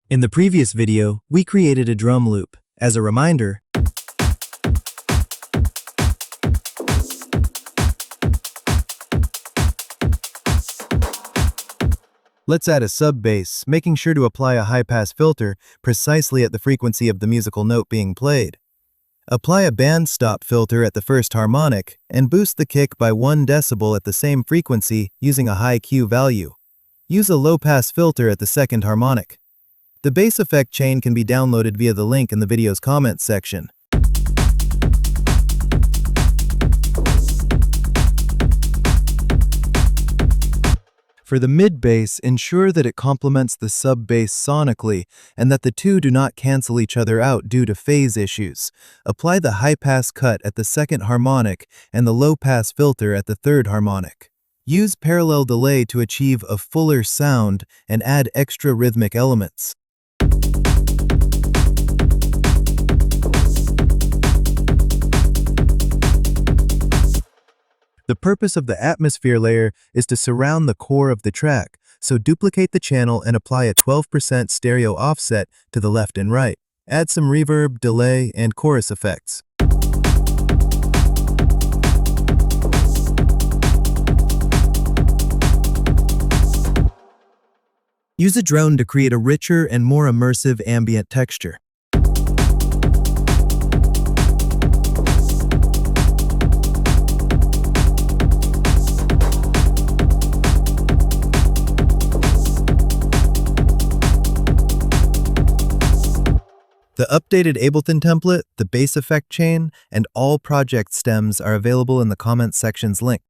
In the previous video, we created a drum loop. As a reminder, let's add a sub-bass, making sure to apply a high-pass filter precisely at the frequency of the musical note being played. Apply a band stop filter at the first harmonic and boost the kick by 1 decibel at the same frequency using a high Q value. Use a low-pass filter at the second harmonic. The bass effect chain can be downloaded via the link in the video's comments section. For the mid-bass, ensure that it complements the sub-bass sonically and that the two do not cancel each other out due to phase issues. Apply the high-pass cut at the second harmonic and the low-pass filter at the third harmonic. Use parallel delay to achieve a fuller sound and add extra rhythmic elements. The purpose of the atmosphere layer is to surround the core of the track, so duplicate the channel and apply a 12% stereo offset to the left and right. Add some reverb, delay, and chorus effects. Use a drone to create a richer and more immersive ambient texture. The updated Ableton template, the bass effect chain, and all project stems are available in the comments section's link.